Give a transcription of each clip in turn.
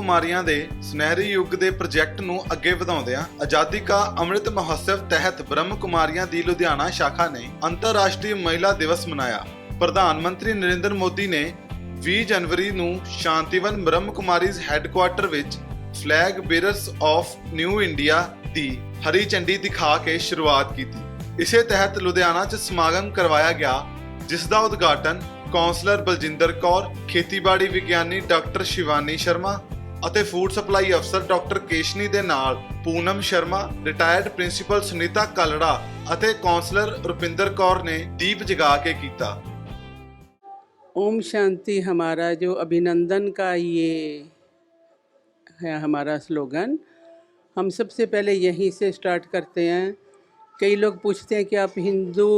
ਕੁਮਾਰੀਆਂ ਦੇ ਸੁਨਹਿਰੀ ਯੁੱਗ ਦੇ ਪ੍ਰੋਜੈਕਟ ਨੂੰ ਅੱਗੇ ਵਧਾਉਂਦਿਆਂ ਆਜ਼ਾਦੀ ਕਾ ਅੰਮ੍ਰਿਤ ਮਹੋਤਸਵ ਤਹਿਤ ਬ੍ਰਹਮ ਕੁਮਾਰੀਆਂ ਦੀ ਲੁਧਿਆਣਾ ਸ਼ਾਖਾ ਨੇ ਅੰਤਰਰਾਸ਼ਟਰੀ ਮਹਿਲਾ ਦਿਵਸ ਮਨਾਇਆ। ਪ੍ਰਧਾਨ ਮੰਤਰੀ ਨਰਿੰਦਰ ਮੋਦੀ ਨੇ 20 ਜਨਵਰੀ ਨੂੰ ਸ਼ਾਂਤੀਵਨ ਬ੍ਰਹਮ ਕੁਮਾਰੀਜ਼ ਹੈੱਡਕੁਆਰਟਰ ਵਿੱਚ ਫਲੈਗ ਬੇਅਰਰਸ ਆਫ ਨਿਊ ਇੰਡੀਆ ਦੀ ਹਰੀ ਝੰਡੀ ਦਿਖਾ ਕੇ ਸ਼ੁਰੂਆਤ ਕੀਤੀ। ਇਸੇ ਤਹਿਤ ਲੁਧਿਆਣਾ 'ਚ ਸਮਾਗਮ ਕਰਵਾਇਆ ਗਿਆ, ਜਿਸ ਦਾ ਉਦਘਾਟਨ ਕੌਂਸਲਰ ਬਲਜਿੰਦਰ ਕੌਰ, ਖੇਤੀਬਾੜੀ ਵਿਗਿਆਨੀ ਡਾਕਟਰ ਸ਼ਿਵਾਨੀ ਸ਼ਰਮਾ ਅਤੇ ਫੂਡ ਸਪਲਾਈ ਅਫਸਰ ਡਾਕਟਰ ਕੇਸ਼ਨੀ ਦੇ ਨਾਲ ਪੂਨਮ ਸ਼ਰਮਾ, ਰਿਟਾਇਰਡ ਪ੍ਰਿੰਸੀਪਲ ਸੁਨੀਤਾ ਕਲੜਾ ਅਤੇ ਕੌਂਸਲਰ ਰੁਪਿੰਦਰ कौर ने दीप जगा के किया। ओम शांति हमारा जो अभिनंदन का ये है हमारा स्लोगन, हम सबसे पहले यहीं से स्टार्ट करते हैं। कई लोग पूछते हैं कि आप हिंदू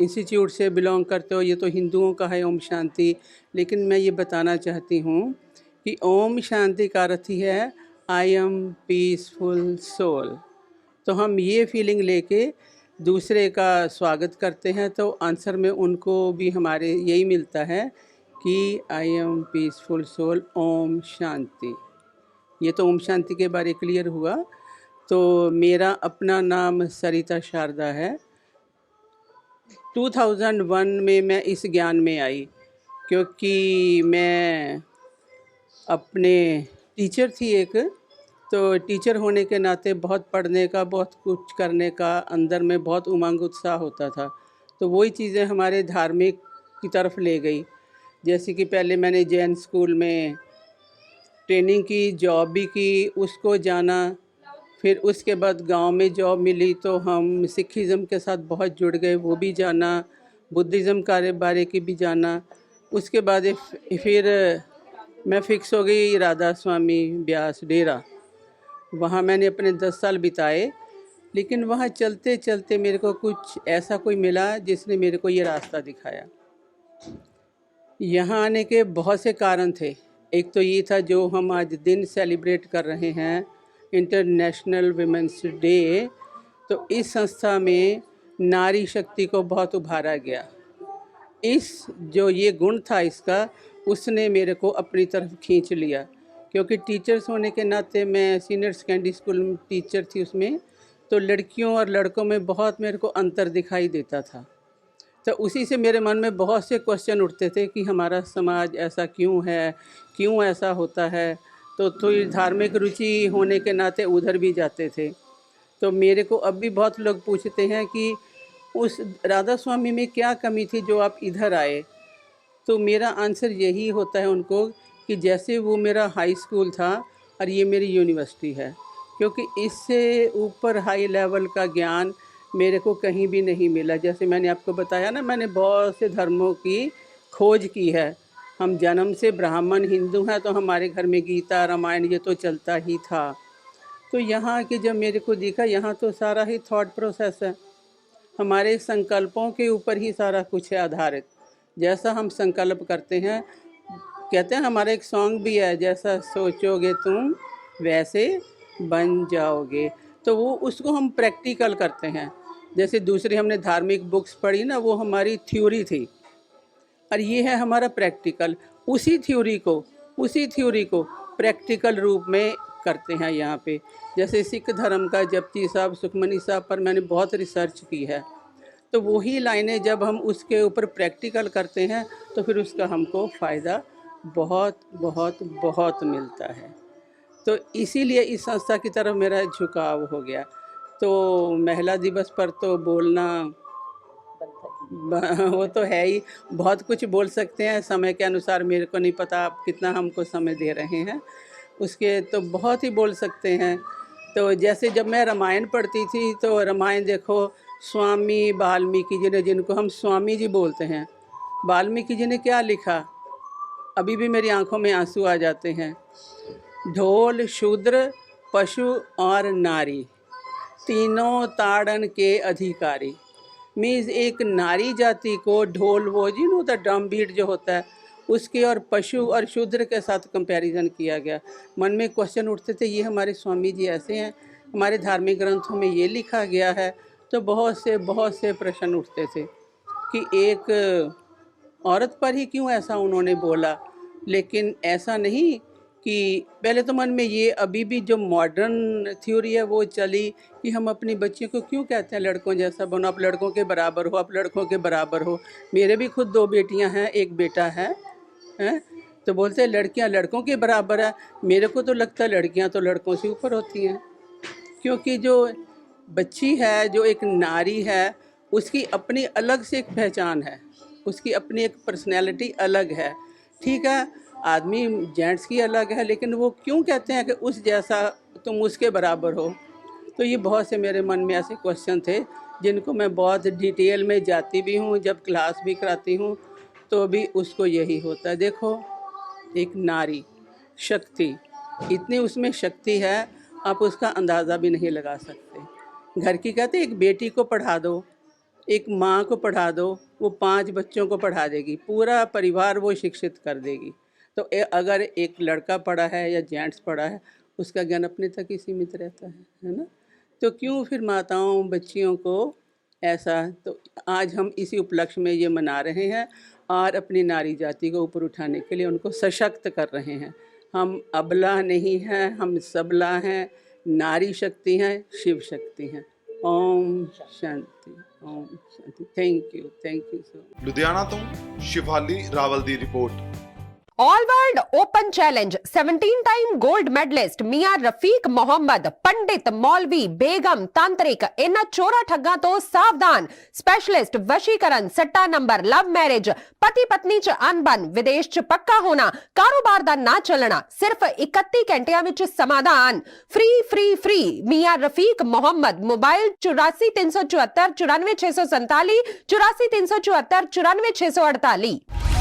इंस्टीट्यूट से बिलोंग करते हो, ये तो हिंदुओं का है ओम शांति, लेकिन मैं ये बताना चाहती हूँ कि ओम शांति का अर्थ ही है आई एम पीसफुल सोल। तो हम ये फीलिंग लेके दूसरे का स्वागत करते हैं, तो आंसर में उनको भी हमारे यही मिलता है कि I am peaceful soul Om Shanti. ये तो ओम शांति के बारे क्लियर हुआ। तो मेरा अपना नाम सरिता शारदा है। 2001 में मैं इस ज्ञान में आई, क्योंकि मैं अपने टीचर थी एक, तो टीचर होने के नाते बहुत पढ़ने का, बहुत कुछ करने का अंदर में बहुत उमंग उत्साह होता था। तो वही चीज़ें हमारे धार्मिक की तरफ ले गई। जैसे कि पहले मैंने जैन स्कूल में ट्रेनिंग की, जॉब भी की, उसको जाना। फिर उसके बाद गांव में जॉब मिली तो हम सिखिज़म के साथ बहुत जुड़ गए, वो भी जाना, बुद्धिज़्म के बारे की भी जाना। उसके बाद फिर मैं फ़िक्स हो गई राधा स्वामी ब्यास डेरा। वहाँ मैंने अपने 10 साल बिताए, लेकिन वहाँ चलते चलते मेरे को कुछ ऐसा कोई मिला जिसने मेरे को ये रास्ता दिखाया। यहाँ आने के बहुत से कारण थे। एक तो ये था जो हम आज दिन सेलिब्रेट कर रहे हैं, इंटरनेशनल वुमेंस डे, तो इस संस्था में नारी शक्ति को बहुत उभारा गया। इस जो ये गुण था इसका, उसने मेरे को अपनी तरफ खींच लिया। क्योंकि टीचर्स होने के नाते मैं सीनियर सेकेंडरी स्कूल में टीचर थी उसमें, तो लड़कियों और लड़कों में बहुत मेरे को अंतर दिखाई देता था। तो उसी से मेरे मन में बहुत से क्वेश्चन उठते थे कि हमारा समाज ऐसा क्यों है, क्यों ऐसा होता है। तो थोड़ी धार्मिक रुचि होने के नाते उधर भी जाते थे। तो मेरे को अब भी बहुत लोग पूछते हैं कि उस राधा स्वामी में क्या कमी थी जो आप इधर आए। तो मेरा आंसर यही होता है उनको कि जैसे वो मेरा हाई स्कूल था और ये मेरी यूनिवर्सिटी है, क्योंकि इससे ऊपर हाई लेवल का ज्ञान मेरे को कहीं भी नहीं मिला। जैसे मैंने आपको बताया ना, मैंने बहुत से धर्मों की खोज की है। हम जन्म से ब्राह्मण हिंदू हैं, तो हमारे घर में गीता रामायण ये तो चलता ही था। तो यहाँ के जब मेरे को दिखा, यहाँ तो सारा ही थॉट प्रोसेस है, हमारे संकल्पों के ऊपर ही सारा कुछ है आधारित। जैसा हम संकल्प करते हैं, कहते हैं हमारा एक सॉन्ग भी है, जैसा सोचोगे तुम वैसे बन जाओगे। तो वो उसको हम प्रैक्टिकल करते हैं। जैसे दूसरी हमने धार्मिक बुक्स पढ़ी ना, वो हमारी थ्योरी थी, और ये है हमारा प्रैक्टिकल। उसी थ्योरी को प्रैक्टिकल रूप में करते हैं यहाँ पे। जैसे सिख धर्म का जपजी साहब, सुखमनी साहब पर मैंने बहुत रिसर्च की है। तो वही लाइनें जब हम उसके ऊपर प्रैक्टिकल करते हैं तो फिर उसका हमको फ़ायदा बहुत बहुत बहुत मिलता है। तो इसीलिए इस संस्था की तरफ मेरा झुकाव हो गया। तो महिला दिवस पर तो बोलना वो तो है ही, बहुत कुछ बोल सकते हैं। समय के अनुसार मेरे को नहीं पता आप कितना हमको समय दे रहे हैं, उसके तो बहुत ही बोल सकते हैं। तो जैसे जब मैं रामायण पढ़ती थी, तो रामायण देखो, स्वामी वाल्मीकि जी ने, जिनको हम स्वामी जी बोलते हैं, वाल्मीकि जी ने क्या लिखा, अभी भी मेरी आंखों में आंसू आ जाते हैं। ढोल शूद्र पशु और नारी तीनों ताड़न के अधिकारी। मीन्स एक नारी जाति को ढोल, वो जी नो द ड्रम बीट जो होता है, उसके और पशु और शूद्र के साथ कंपैरिजन किया गया। मन में क्वेश्चन उठते थे, ये हमारे स्वामी जी ऐसे हैं, हमारे धार्मिक ग्रंथों में ये लिखा गया है। तो बहुत से प्रश्न उठते थे कि एक औरत पर ही क्यों ऐसा उन्होंने बोला। लेकिन ऐसा नहीं कि पहले तो मन में ये अभी भी जो मॉडर्न थ्योरी है वो चली कि हम अपनी बच्चियों को क्यों कहते हैं लड़कों जैसा बनो, आप लड़कों के बराबर हो, आप लड़कों के बराबर हो। मेरे भी खुद 2 बेटियां हैं, 1 बेटा है, हैं? तो बोलते हैं लड़कियां लड़कों के बराबर है। मेरे को तो लगता है लड़कियां तो लड़कों से ऊपर होती हैं, क्योंकि जो बच्ची है, जो एक नारी है, उसकी अपनी अलग से एक पहचान है, उसकी अपनी एक पर्सनैलिटी अलग है। ठीक है, आदमी जेंट्स की अलग है, लेकिन वो क्यों कहते हैं कि उस जैसा तुम उसके बराबर हो। तो ये बहुत से मेरे मन में ऐसे क्वेश्चन थे जिनको मैं बहुत डिटेल में जाती भी हूँ, जब क्लास भी कराती हूँ तो भी उसको यही होता है। देखो, एक नारी शक्ति, इतनी उसमें शक्ति है, आप उसका अंदाज़ा भी नहीं लगा सकते। घर की कहते एक बेटी को पढ़ा दो, एक माँ को पढ़ा दो, वो 5 बच्चों को पढ़ा देगी, पूरा परिवार वो शिक्षित कर देगी। तो अगर एक लड़का पढ़ा है या जेंट्स पढ़ा है, उसका ज्ञान अपने तक ही सीमित रहता है ना। तो क्यों फिर माताओं बच्चियों को ऐसा। तो आज हम इसी उपलक्ष्य में ये मना रहे हैं और अपनी नारी जाति को ऊपर उठाने के लिए उनको सशक्त कर रहे हैं। हम अबला नहीं हैं, हम सबला हैं, नारी शक्ति हैं, शिव शक्ति हैं। ओम शांति, ओम शांति। Thank you so much. Ludhiana ਤੋਂ ਸ਼ਿਵਾਲੀ ਰਾਵਲ ਦੀ report. All world open challenge 17 time gold medalist मियां रफीक मोहम्मद, पंडित, मौलवी, बेगम, तांत्रिक, इन्हां चोरा ठग्गां तो सावधान। स्पेशलिस्ट वशीकरण, सट्टा नंबर, लव मैरिज, पति पत्नी च अनबन, विदेश च पक्का होना, कारोबार दा ना चलना, सिर्फ 31 घंटियां विच समाधान। फ्री फ्री फ्री मियां रफीक मोहम्मद। मोबाइल 84 374 94 647, 84 374 94 648।